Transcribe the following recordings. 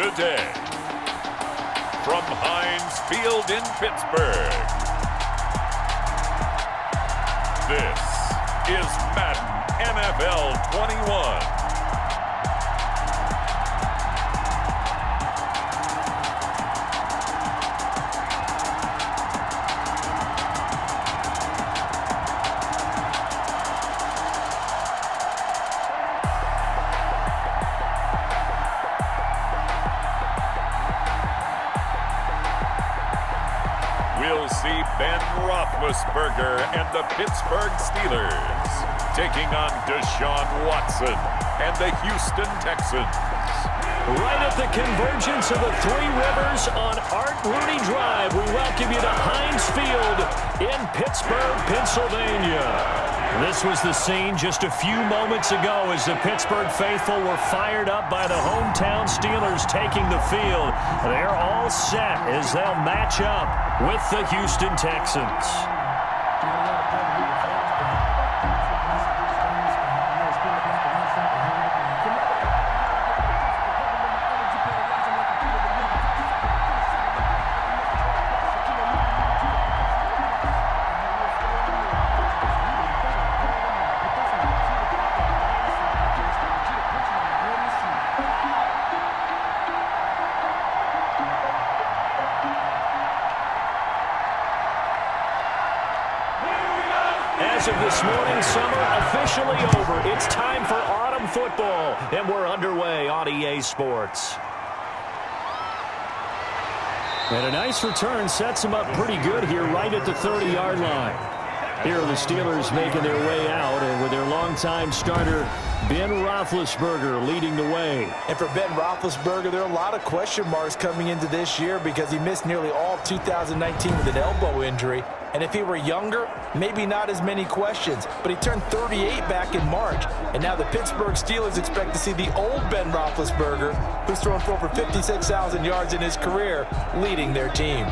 today. From Heinz Field in Pittsburgh, this is Madden NFL 21. We'll see Ben Roethlisberger and the Pittsburgh Steelers taking on Deshaun Watson and the Houston Texans. Right at the convergence of the Three Rivers on Art Rooney Drive, we welcome you to Heinz Field in Pittsburgh, Pennsylvania. This was the scene just a few moments ago as the Pittsburgh faithful were fired up by the hometown Steelers taking the field. They're all set as they'll match up with the Houston Texans. As of this morning, summer officially over. It's time for autumn football, and we're underway on EA Sports. And a nice return sets them up pretty good here right at the 30-yard line. Here are the Steelers making their way out, and with their longtime starter, Ben Roethlisberger, leading the way. And for Ben Roethlisberger, there are a lot of question marks coming into this year because he missed nearly all of 2019 with an elbow injury. And if he were younger, maybe not as many questions. But he turned 38 back in March. And now the Pittsburgh Steelers expect to see the old Ben Roethlisberger, who's thrown for over 56,000 yards in his career, leading their team.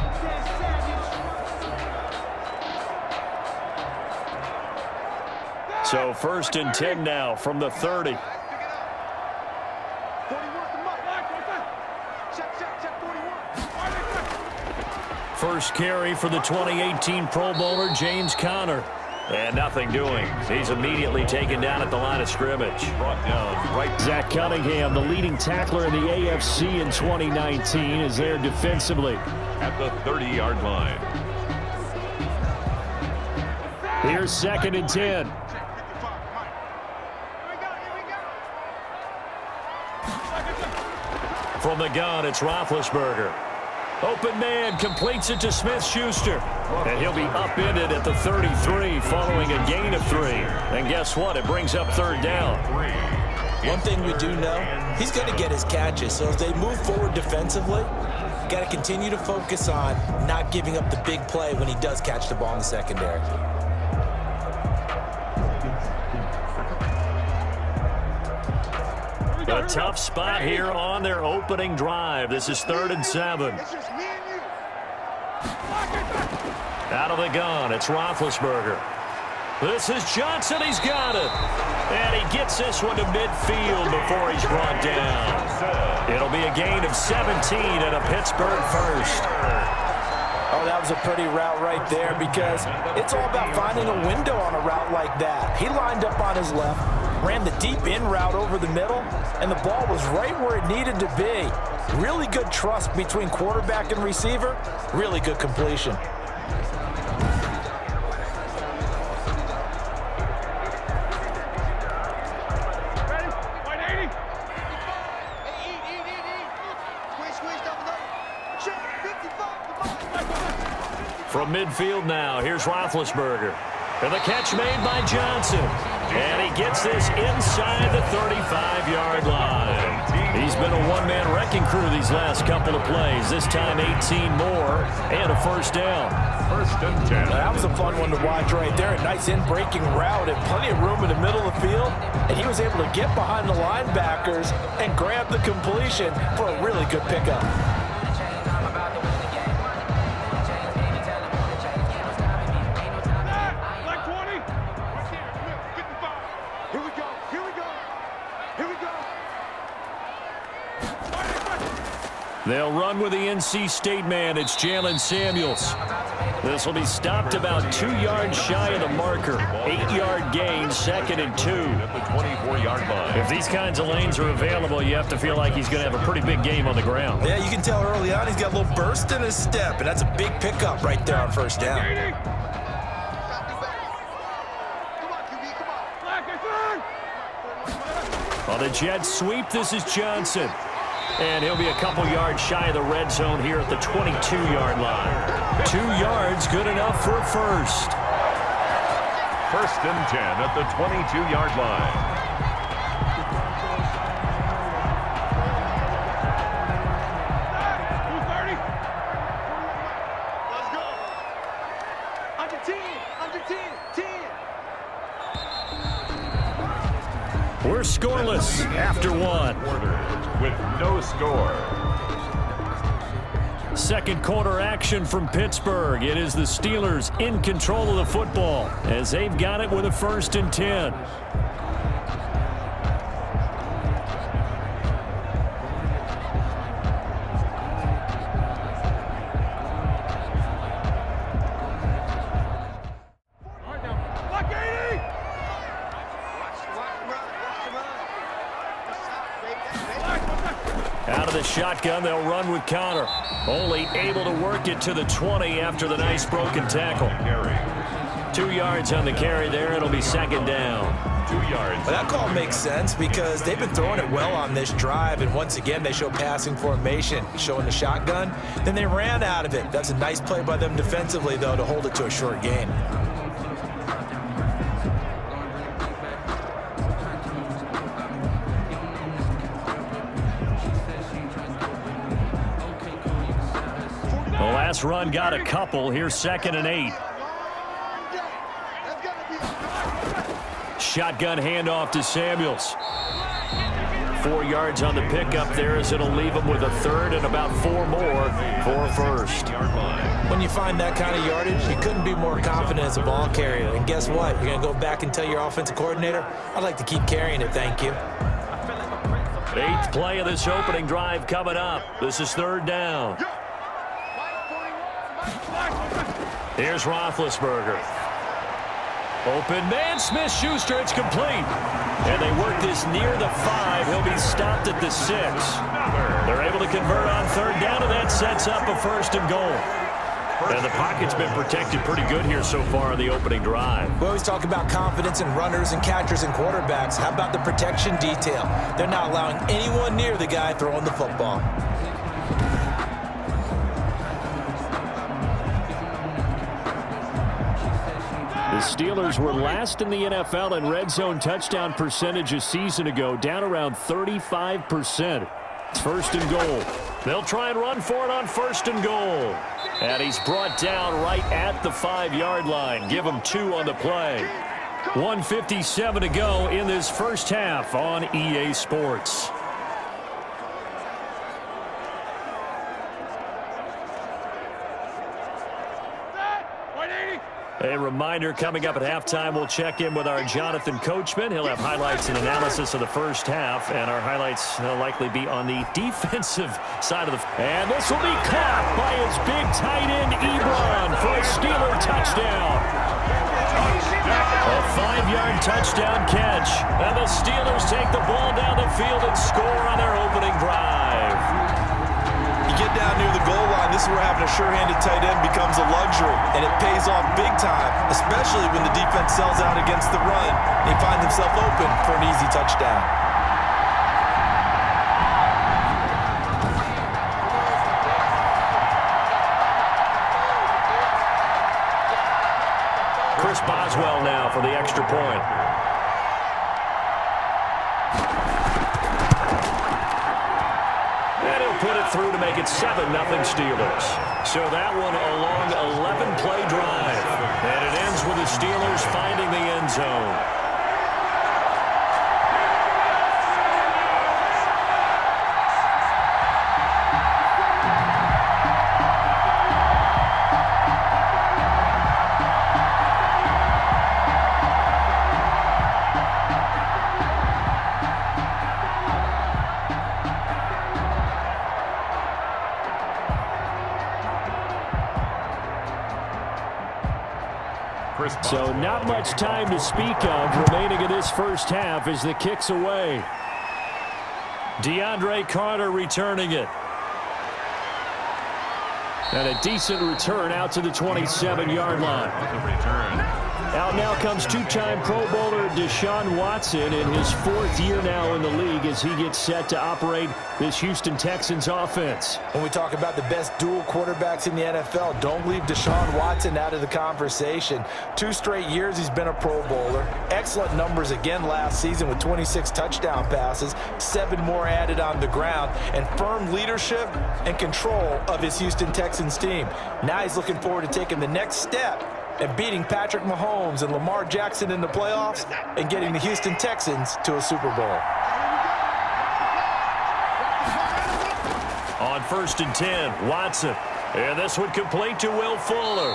So 1st and 10 now from the 30. First carry for the 2018 Pro Bowler, James Conner. And nothing doing. He's immediately taken down at the line of scrimmage. Brought down right. Zach Cunningham, the leading tackler in the AFC in 2019, is there defensively. At the 30-yard line. Here's 2nd and 10. From the gun, it's Roethlisberger. Open man completes it to Smith-Schuster. And he'll be upended at the 33 following a gain of 3. And guess what? It brings up 3rd down. One thing we do know, he's going to get his catches. So as they move forward defensively, got to continue to focus on not giving up the big play when he does catch the ball in the secondary. A tough spot here on their opening drive. This is 3rd and 7. Out of the gun, it's Roethlisberger. This is Johnson. He's got it. And he gets this one to midfield before he's brought down. It'll be a gain of 17 and a Pittsburgh first. Oh, that was a pretty route right there because it's all about finding a window on a route like that. He lined up on his left, ran the deep in route over the middle, and the ball was right where it needed to be. Really good trust between quarterback and receiver. Really good completion. From midfield now, here's Roethlisberger. And the catch made by Johnson. And he gets this inside the 35-yard line. He's been a one-man wrecking crew these last couple of plays. This time 18 more and a 1st down. 1st and 10. That was a fun one to watch right there. A nice in-breaking route and plenty of room in the middle of the field. And he was able to get behind the linebackers and grab the completion for a really good pickup. They'll run with the NC State man. It's Jalen Samuels. This will be stopped about 2 yards shy of the marker. 8-yard gain, 2nd and 2. At the 24-yard line. If these kinds of lanes are available, you have to feel like he's going to have a pretty big game on the ground. Yeah, you can tell early on he's got a little burst in his step, and that's a big pickup right there on first down. On the jet sweep, this is Johnson. And he'll be a couple yards shy of the red zone here at the 22-yard line. 2 yards, good enough for a first. 1st and 10 at the 22-yard line. We're scoreless after 1. With no score. Second quarter action from Pittsburgh. It is the Steelers in control of the football as they've got it with a 1st and 10. Out of the shotgun, they'll run with Connor. Only able to work it to the 20 after the nice broken tackle. 2 yards on the carry there. It'll be 2nd down. 2 yards. Well, that call makes sense because they've been throwing it well on this drive, and once again, they show passing formation, showing the shotgun. Then they ran out of it. That's a nice play by them defensively, though, to hold it to a short gain. Last run got a couple. Here's 2nd and 8. Shotgun handoff to Samuels. 4 yards on the pickup there as it'll leave him with a 3rd and about 4 more for a first. When you find that kind of yardage, you couldn't be more confident as a ball carrier. And guess what? You're going to go back and tell your offensive coordinator, I'd like to keep carrying it, thank you. 8th play of this opening drive coming up. This is 3rd down. Here's Roethlisberger. Open man, Smith-Schuster, it's complete. And they work this near the 5. He'll be stopped at the 6. They're able to convert on 3rd down, and that sets up a 1st and goal. And the pocket's been protected pretty good here so far in the opening drive. We always talk about confidence in runners and catchers and quarterbacks. How about the protection detail? They're not allowing anyone near the guy throwing the football. The Steelers were last in the NFL in red zone touchdown percentage a season ago, down around 35%. It's 1st and goal. They'll try and run for it on 1st and goal. And he's brought down right at the 5-yard line. Give him 2 on the play. 1:57 to go in this first half on EA Sports. A reminder, coming up at halftime, we'll check in with our Jonathan Coachman. He'll have highlights and analysis of the first half, and our highlights will likely be on the defensive side of the... And this will be caught by his big tight end, Ebron, for a Steeler touchdown. A 5-yard touchdown catch, and the Steelers take the ball down the field and score on their opening drive. Get down near the goal line, this is where having a sure-handed tight end becomes a luxury, and it pays off big time, especially when the defense sells out against the run. They find themselves open for an easy touchdown. Chris Boswell now for the extra point. Put it through to make it 7-0 Steelers. So that one a long 11-play drive. And it ends with the Steelers finding the end zone. So not much time to speak of remaining in this first half as the kick's away. DeAndre Carter returning it. And a decent return out to the 27-yard line. Out now comes two-time Pro Bowler Deshaun Watson in his fourth year now in the league as he gets set to operate this Houston Texans offense. When we talk about the best dual quarterbacks in the NFL, don't leave Deshaun Watson out of the conversation. 2 straight years he's been a Pro Bowler. Excellent numbers again last season with 26 touchdown passes, 7 more added on the ground, and firm leadership and control of his Houston Texans team. Now he's looking forward to taking the next step and beating Patrick Mahomes and Lamar Jackson in the playoffs and getting the Houston Texans to a Super Bowl. On 1st and 10, Watson. And this one complete to Will Fuller.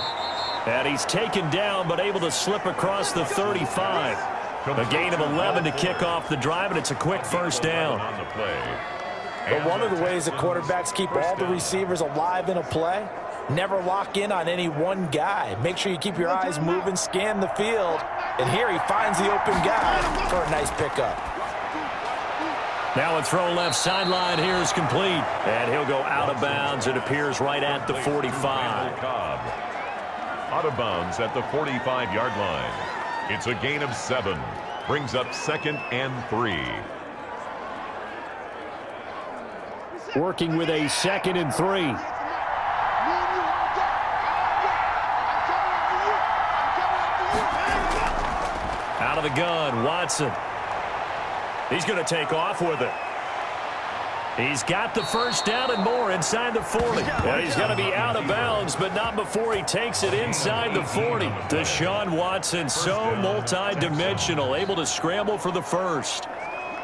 And he's taken down but able to slip across the 35. A gain of 11 to kick off the drive, and it's a quick first down. But one of the ways that quarterbacks keep all the receivers alive in a play, never lock in on any one guy. Make sure you keep your eyes moving, scan the field. And here he finds the open guy for a nice pickup. Now a throw left sideline here is complete. And he'll go out of bounds. It appears right at the 45. Out of bounds at the 45-yard line. It's a gain of 7. Brings up 2nd and 3. Working with a 2nd and 3. Out of the gun, Watson. He's going to take off with it. He's got the first down and more inside the 40. Well, he's going to be out of bounds, but not before he takes it inside the 40. Deshaun Watson, so multi-dimensional, able to scramble for the first.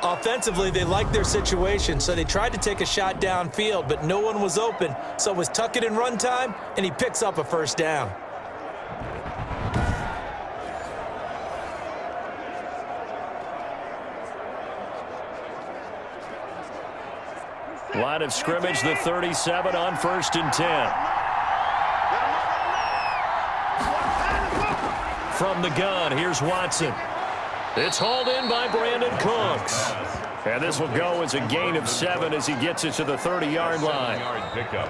Offensively, they liked their situation, so they tried to take a shot downfield, but no one was open. So it was tuck it in run time, and he picks up a first down. Line of scrimmage, the 37 on 1st and 10. From the gun, here's Watson. It's hauled in by Brandon Cooks. And this will go as a gain of 7 as he gets it to the 30-yard line.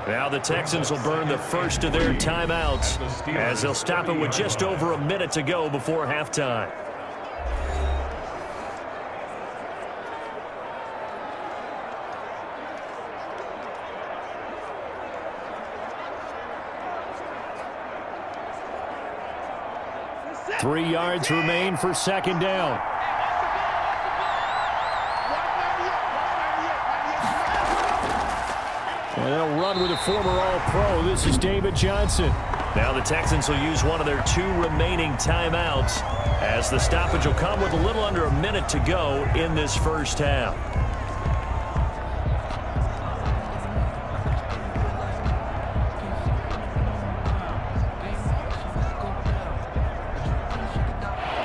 Now the Texans will burn the first of their timeouts as they'll stop it with just over a minute to go before halftime. Three yards remain for 2nd down. And they'll run with a former All-Pro. This is David Johnson. Now the Texans will use one of their 2 remaining timeouts as the stoppage will come with a little under a minute to go in this first half.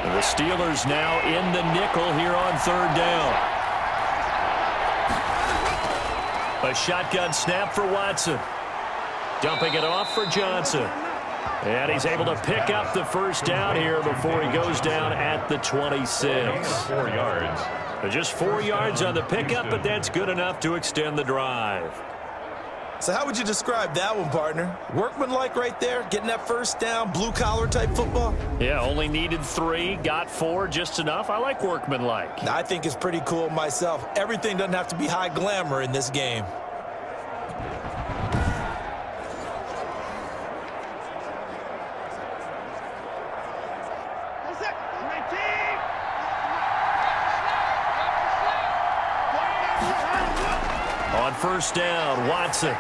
The Steelers now in the nickel here on 3rd down. A shotgun snap for Watson. Dumping it off for Johnson. And he's able to pick up the first down here before he goes down at the 26. 4 yards. Just 4 yards on the pickup, but that's good enough to extend the drive. So how would you describe that one, partner? Workmanlike right there, getting that first down, blue-collar type football? Yeah, only needed 3, got 4, just enough. I like workmanlike. I think it's pretty cool myself. Everything doesn't have to be high glamour in this game. On 1st down, Watson.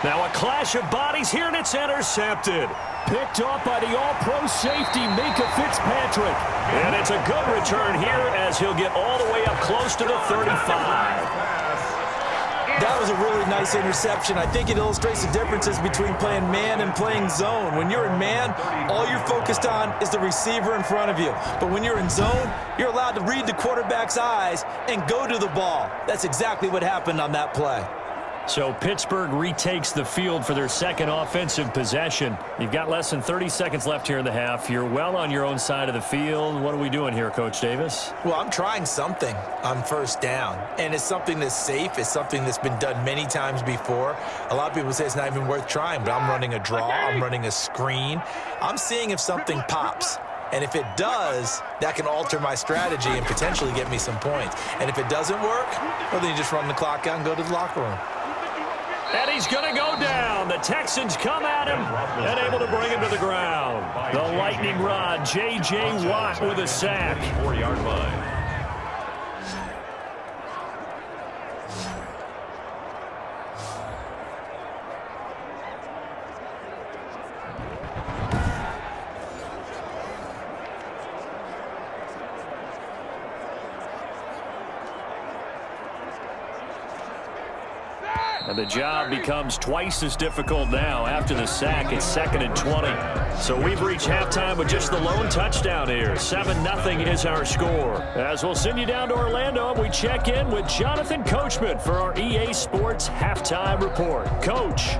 Now a clash of bodies here, and it's intercepted. Picked off by the all-pro safety, Minka Fitzpatrick. And it's a good return here as he'll get all the way up close to the 35. That was a really nice interception. I think it illustrates the differences between playing man and playing zone. When you're in man, all you're focused on is the receiver in front of you. But when you're in zone, you're allowed to read the quarterback's eyes and go to the ball. That's exactly what happened on that play. So Pittsburgh retakes the field for their second offensive possession. You've got less than 30 seconds left here in the half. You're well on your own side of the field. What are we doing here, Coach Davis? Well, I'm trying something on first down, and it's something that's safe. It's something that's been done many times before. A lot of people say it's not even worth trying, but I'm running a draw. I'm running a screen. I'm seeing if something pops. And if it does, that can alter my strategy and potentially get me some points. And if it doesn't work, well, then you just run the clock out and go to the locker room. And he's going to go down. The Texans come at him and able to bring him to the ground. The lightning rod, J.J. Watt with a sack. 4-yard line. And the job becomes twice as difficult now after the sack. It's 2nd and 20. So we've reached halftime with just the lone touchdown here. 7-0 is our score. As we'll send you down to Orlando, we check in with Jonathan Coachman for our EA Sports Halftime Report. Coach.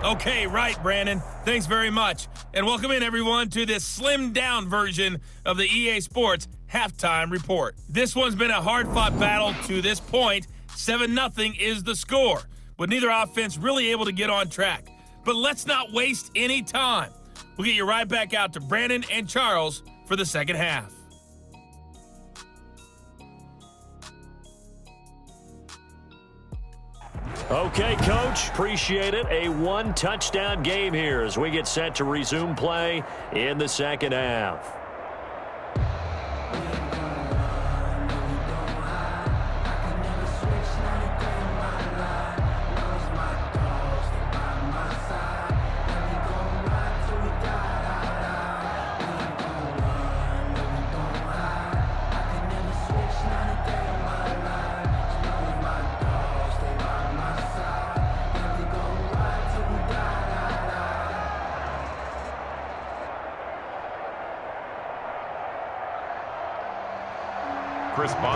Okay, right, Brandon. Thanks very much. And welcome in, everyone, to this slimmed-down version of the EA Sports Halftime Report. This one's been a hard-fought battle to this point. 7-0 is the score, with neither offense really able to get on track. But let's not waste any time. We'll get you right back out to Brandon and Charles for the second half. Okay, Coach, appreciate it. A one-touchdown game here as we get set to resume play in the second half.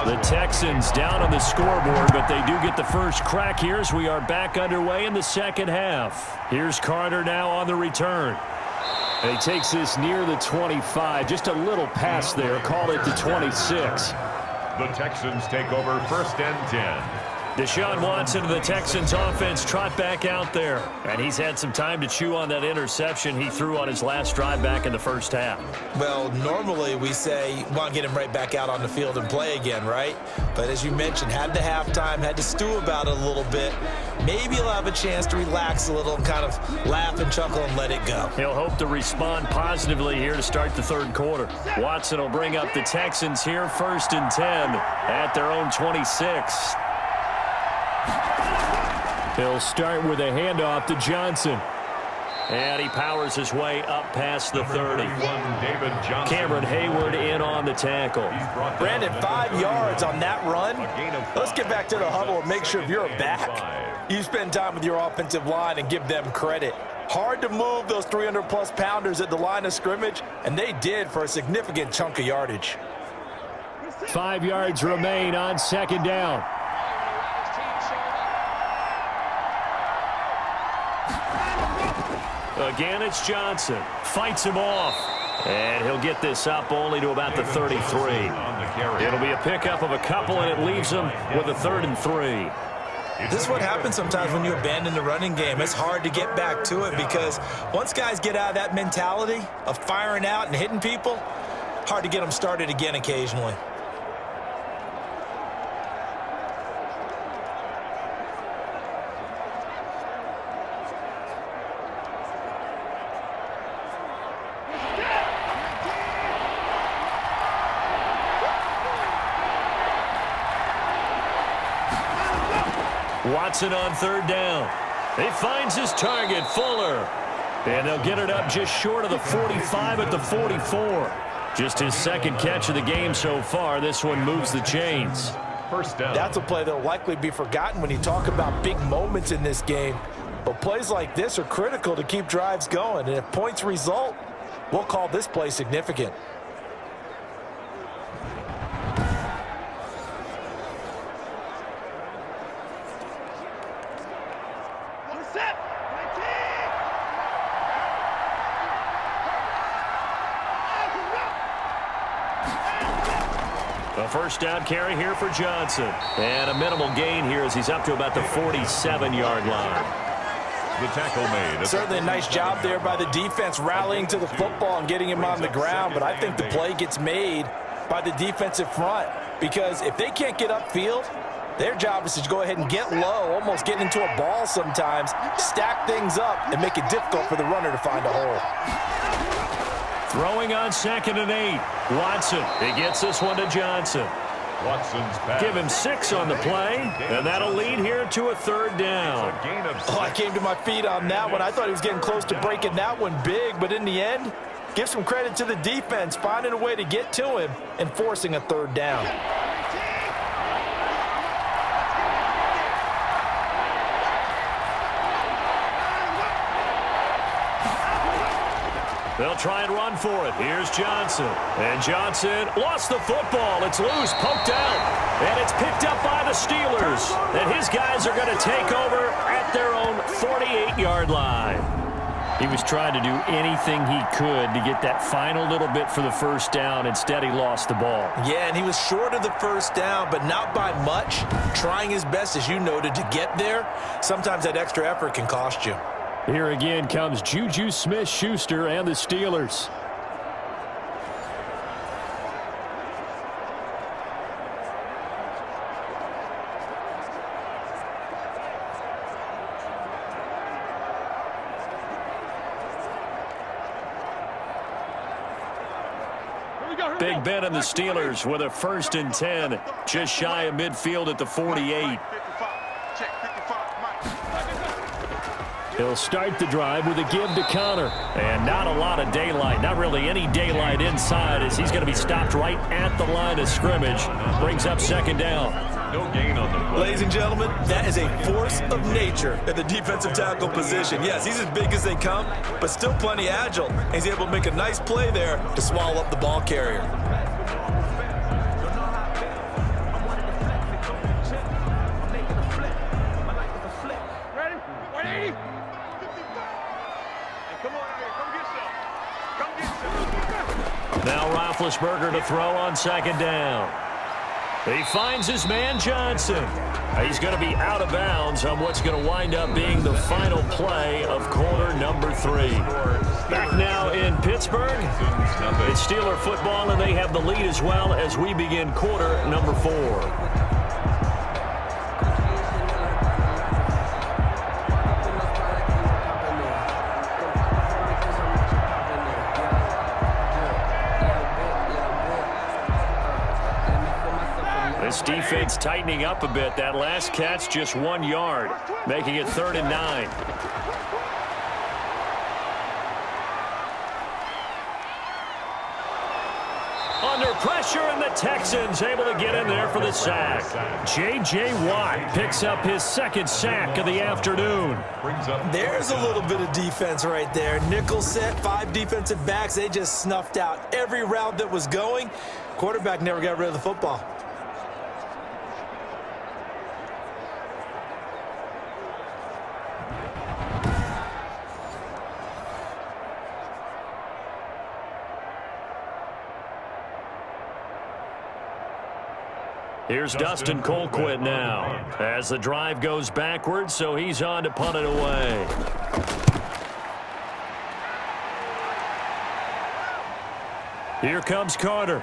The Texans down on the scoreboard, but they do get the first crack here as we are back underway in the second half. Here's Carter now on the return. And he takes this near the 25, just a little pass there, call it the 26. The Texans take over 1st and 10. Deshaun Watson of the Texans offense trot back out there. And he's had some time to chew on that interception he threw on his last drive back in the first half. Well, normally we say, want to get him right back out on the field and play again, right? But as you mentioned, had the halftime, had to stew about it a little bit. Maybe he'll have a chance to relax a little and kind of laugh and chuckle and let it go. He'll hope to respond positively here to start the third quarter. Watson will bring up the Texans here 1st and 10 at their own 26. He'll start with a handoff to Johnson. And he powers his way up past the 30. Cameron Hayward in on the tackle. Brandon, 5 yards on that run. Let's get back to the huddle and make sure if you're a back, you spend time with your offensive line and give them credit. Hard to move those 300-plus pounders at the line of scrimmage, and they did for a significant chunk of yardage. 5 yards remain on 2nd down. Again, it's Johnson. Fights him off. And he'll get this up only to about the 33. It'll be a pickup of a couple, and it leaves him with a 3rd and 3. This is what happens sometimes when you abandon the running game. It's hard to get back to it because once guys get out of that mentality of firing out and hitting people, hard to get them started again occasionally. Watson on 3rd down. He finds his target, Fuller. And they'll get it up just short of the 45 at the 44. Just his 2nd catch of the game so far. This one moves the chains. 1st down. That's a play that will likely be forgotten when you talk about big moments in this game. But plays like this are critical to keep drives going. And if points result, we'll call this play significant. A first down carry here for Johnson. And a minimal gain here as he's up to about the 47-yard line. The tackle made. Certainly a nice job there by the defense rallying to the football and getting him on the ground, but I think the play gets made by the defensive front because if they can't get upfield, their job is to go ahead and get low, almost get into a ball sometimes, stack things up, and make it difficult for the runner to find a hole. Throwing on 2nd and 8. Watson, he gets this one to Johnson. Watson's pass. Give him 6 on the play, and that'll lead here to a 3rd down. Oh, I came to my feet on that one. I thought he was getting close to breaking that one big, but in the end, give some credit to the defense, finding a way to get to him and forcing a 3rd down. They'll try and run for it. Here's Johnson. And Johnson lost the football. It's loose, poked out. And it's picked up by the Steelers. And his guys are going to take over at their own 48-yard line. He was trying to do anything he could to get that final little bit for the first down. Instead, he lost the ball. Yeah, and he was short of the first down, but not by much. Trying his best, as you noted, to get there. Sometimes that extra effort can cost you. Here again comes Juju Smith-Schuster and the Steelers. Big Ben and the Steelers with a 1st and 10, just shy of midfield at the 48. He'll start the drive with a give to Connor. And not a lot of daylight, not really any daylight inside as he's going to be stopped right at the line of scrimmage. Brings up 2nd down. No gain on the play. Ladies and gentlemen, that is a force of nature at the defensive tackle position. Yes, he's as big as they come, but still plenty agile. And he's able to make a nice play there to swallow up the ball carrier. Now Roethlisberger to throw on 2nd down. He finds his man Johnson. He's going to be out of bounds on what's going to wind up being the final play of quarter number 3. Back now in Pittsburgh. It's Steeler football, and they have the lead as well as we begin quarter number 4. This defense tightening up a bit. That last catch just 1 yard, making it 3rd and 9. Under pressure, and the Texans able to get in there for the sack. J.J. Watt picks up his 2nd sack of the afternoon. There's a little bit of defense right there. Nickel set, 5 defensive backs. They just snuffed out every route that was going. Quarterback never got rid of the football. Here's Dustin Colquitt now as the drive goes backwards, so he's on to punt it away. Here comes Carter.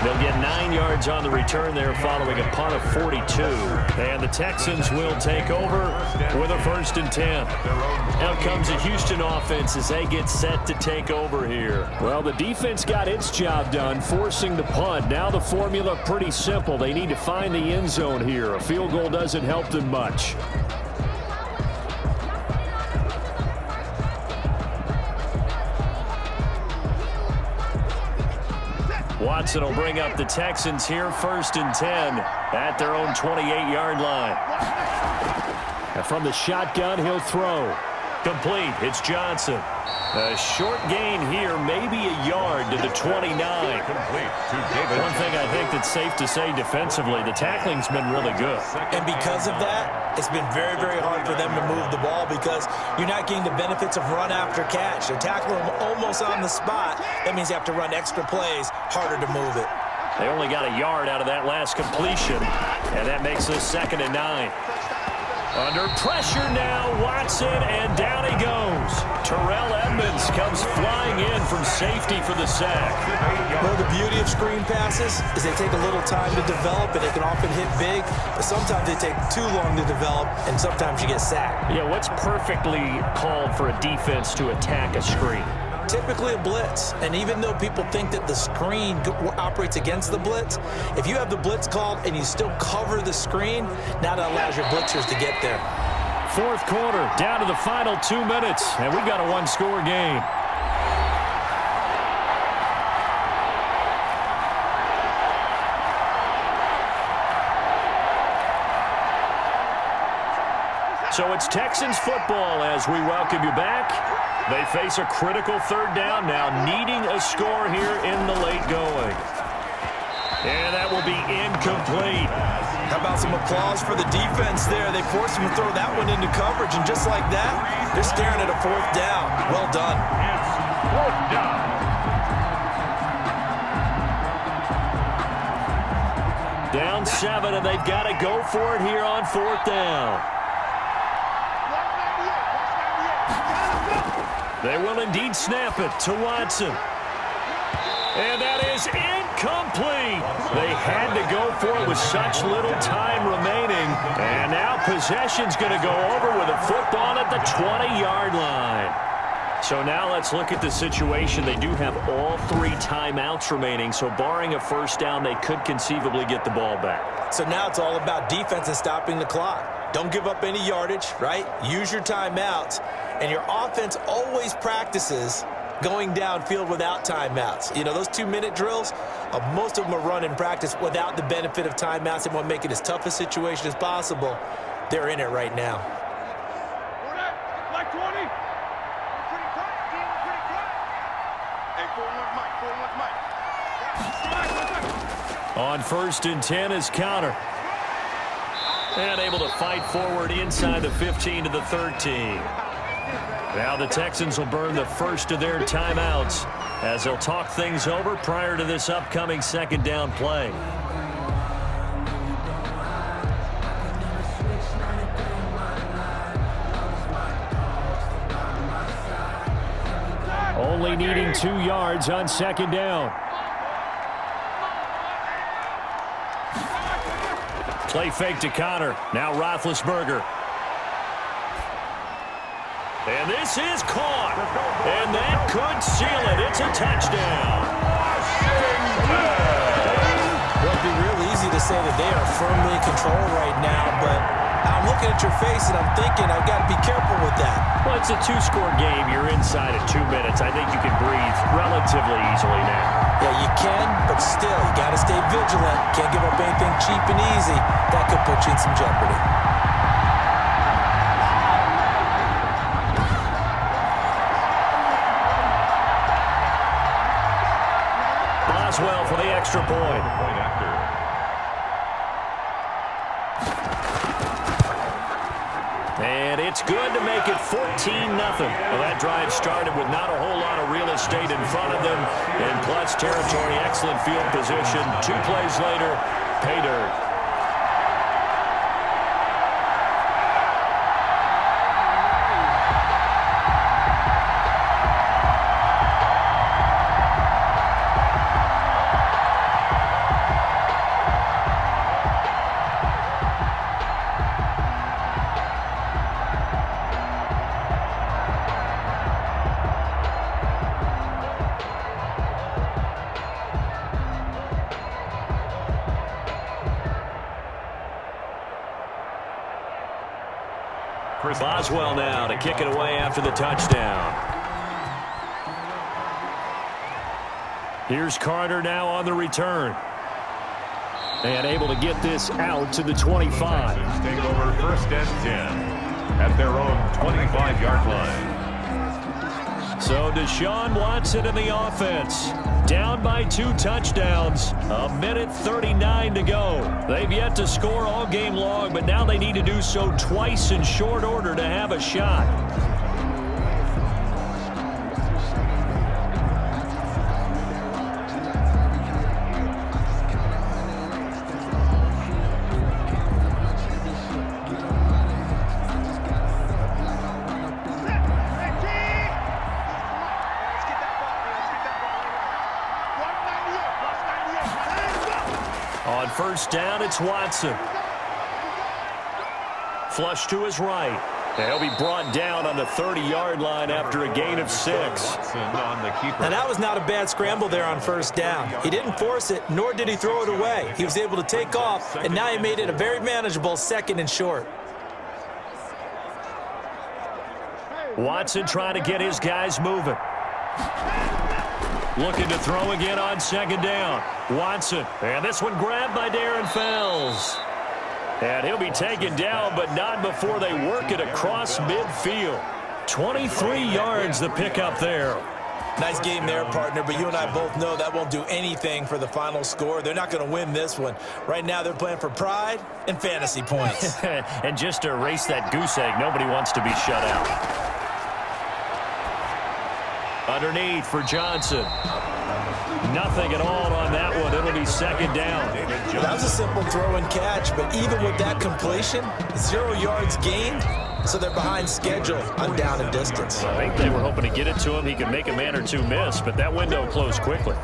They'll get 9 yards on the return there following a punt of 42. And the Texans will take over with a 1st and 10. Out comes the Houston offense as they get set to take over here. Well, the defense got its job done, forcing the punt. Now the formula pretty simple. They need to find the end zone here. A field goal doesn't help them much. Watson will bring up the Texans here, 1st and 10 at their own 28-yard line. And from the shotgun, he'll throw. Complete. It's Johnson. A short gain here, maybe a yard to the 29. Complete to David. One thing I think that's safe to say defensively, the tackling's been really good. And because of that, it's been very, very hard for them to move the ball because you're not getting the benefits of run after catch. They're tackling them almost on the spot. That means you have to run extra plays, harder to move it. They only got a yard out of that last completion, and that makes this 2nd and 9. Under pressure now, Watson, and down he goes. Terrell Edmonds comes flying in from safety for the sack. Well, the beauty of screen passes is they take a little time to develop, and they can often hit big, but sometimes they take too long to develop, and sometimes you get sacked. Yeah, what's perfectly called for a defense to attack a screen? Typically a blitz, and even though people think that the screen operates against the blitz, if you have the blitz called and you still cover the screen, now that allows your blitzers to get there. 4th quarter, down to the final 2 minutes, and we've got a one-score game. So it's Texans football as we welcome you back. They face a critical 3rd down now, needing a score here in the late going. And that will be incomplete. How about some applause for the defense there? They forced him to throw that one into coverage, and just like that, they're staring at a 4th down. Well done. It's 4th down. Down 7, and they've got to go for it here on 4th down. They will indeed snap it to Watson. And that is incomplete. They had to go for it with such little time remaining. And now possession's going to go over with a football at the 20-yard line. So now let's look at the situation. They do have all 3 timeouts remaining, so barring a 1st down, they could conceivably get the ball back. So now it's all about defense and stopping the clock. Don't give up any yardage, right? Use your timeouts. And your offense always practices going downfield without timeouts. You know, those 2-minute drills, most of them are run in practice without the benefit of timeouts. They want to make it as tough a situation as possible. They're in it right now. Like 20. Pretty quiet, Dean. Pretty quiet. Hey, 4-1 Mike. On 1st and 10 is Counter. And able to fight forward inside the 15 to the 13. Now the Texans will burn the first of their timeouts as they'll talk things over prior to this upcoming 2nd down play. Only needing 2 yards on 2nd down. Play fake to Connor. Now Roethlisberger. And this is caught. And that could seal it. It's a touchdown. Well, it'd be real easy to say that they are firmly in control right now, but I'm looking at your face and I'm thinking I've got to be careful with that. Well, it's a 2-score game. You're inside of 2 minutes. I think you can breathe relatively easily now. Yeah, you can, but still, you got to stay vigilant. Can't give up anything cheap and easy. That could put you in some jeopardy. Boswell for the extra point. And it's good to make it 14-0. Well, that drive started with not a whole lot of real estate in front of them. In clutch territory, excellent field position. 2 plays later, pay dirt. Boswell now to kick it away after the touchdown. Here's Carter now on the return. And able to get this out to the 25. Take over 1st and 10. at their own 25-yard line. So Deshaun Watson in the offense. Down by 2 touchdowns. 1:39 to go. They've yet to score all game long, but now they need to do so twice in short order to have a shot. On first down, it's Watson. Flush to his right. And he'll be brought down on the 30-yard line after a gain of 6. Now, that was not a bad scramble there on first down. He didn't force it, nor did he throw it away. He was able to take off, and now he made it a very manageable 2nd and short. Watson trying to get his guys moving. Looking to throw again on 2nd down. Watson, and this one grabbed by Darren Fells. And he'll be taken down, but not before they work it across midfield. 23 yards the pickup there. Nice game there, partner, but you and I both know that won't do anything for the final score. They're not going to win this one. Right now, they're playing for pride and fantasy points. And just to erase that goose egg, nobody wants to be shut out. Underneath for Johnson. Nothing at all on that one. It'll be 2nd down. That was a simple throw and catch, but even with that completion, 0 yards gained, so they're behind schedule on down and distance. I think they were hoping to get it to him. He could make a man or two miss, but that window closed quickly.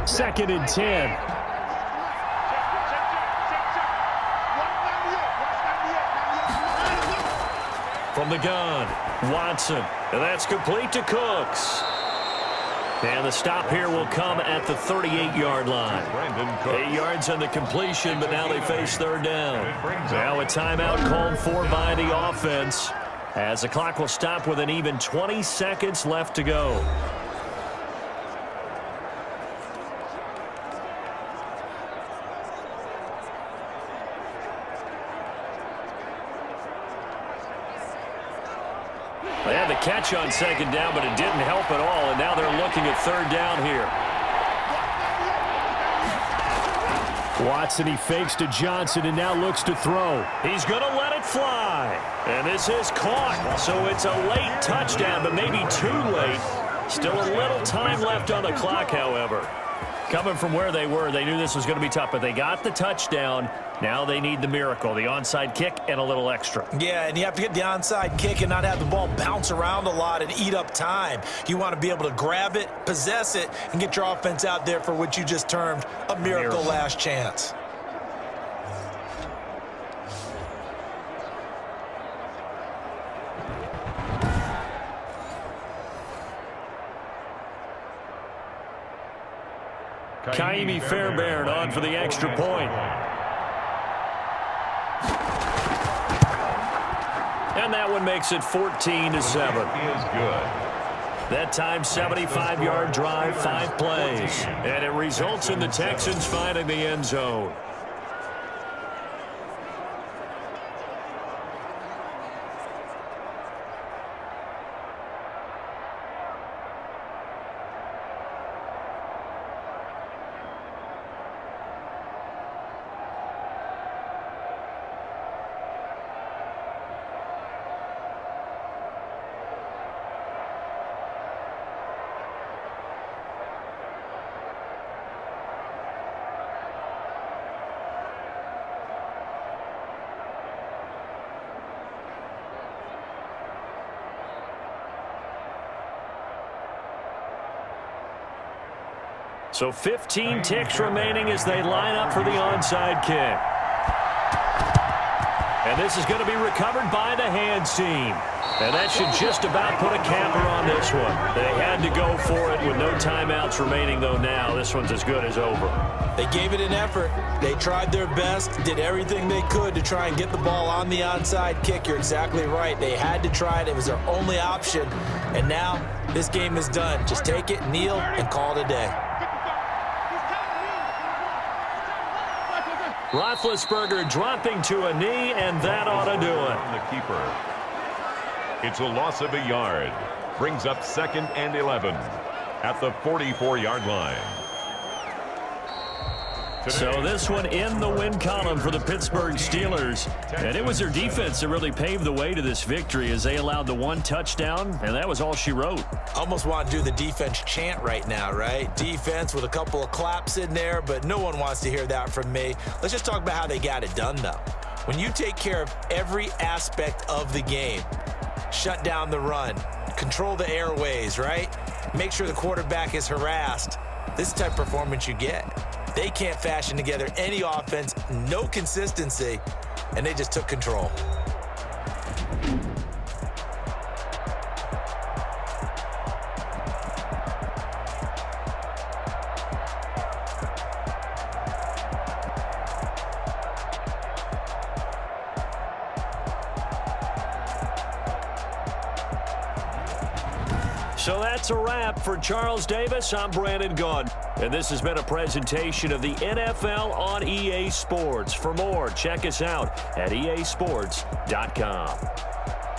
Second and 10. From the gun, Watson. And that's complete to Cooks. And the stop here will come at the 38-yard line. 8 yards on the completion, but now they face 3rd down. Now a timeout called for by the offense, as the clock will stop with an even 20 seconds left to go. They had the catch on 2nd down, but it didn't help at all, and now they're looking at 3rd down here. Watson, he fakes to Johnson and now looks to throw. He's going to let it fly. And this is caught, so it's a late touchdown, but maybe too late. Still a little time left on the clock, however. Coming from where they were, they knew this was going to be tough, but they got the touchdown. Now they need the miracle, the onside kick and a little extra. Yeah, and you have to get the onside kick and not have the ball bounce around a lot and eat up time. You want to be able to grab it, possess it, and get your offense out there for what you just termed a miracle last chance. Kaimi Fairbairn on for the extra point. And that one makes it 14-7. That time, 75-yard drive, 5 plays. And it results in the Texans finding the end zone. So 15 ticks remaining as they line up for the onside kick. And this is going to be recovered by the hands team. And that should just about put a capper on this one. They had to go for it with no timeouts remaining, though now. This one's as good as over. They gave it an effort. They tried their best, did everything they could to try and get the ball on the onside kick. You're exactly right. They had to try it. It was their only option. And now this game is done. Just take it, kneel, and call it a day. Roethlisberger dropping to a knee, and that ought to do it. The keeper. It's a loss of a yard. Brings up 2nd and 11 at the 44-yard line. So this one in the win column for the Pittsburgh Steelers. And it was their defense that really paved the way to this victory as they allowed the one touchdown, and that was all she wrote. Almost want to do the defense chant right now, right? Defense with a couple of claps in there, but no one wants to hear that from me. Let's just talk about how they got it done, though. When you take care of every aspect of the game, shut down the run, control the airways, right? Make sure the quarterback is harassed. This is the type of performance you get. They can't fashion together any offense, no consistency, and they just took control. So that's a wrap for Charles Davis. I'm Brandon Gunn. And this has been a presentation of the NFL on EA Sports. For more, check us out at easports.com.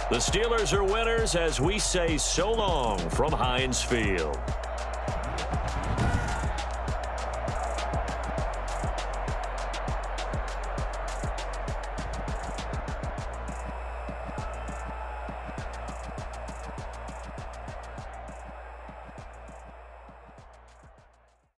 The Steelers are winners as we say so long from Heinz Field.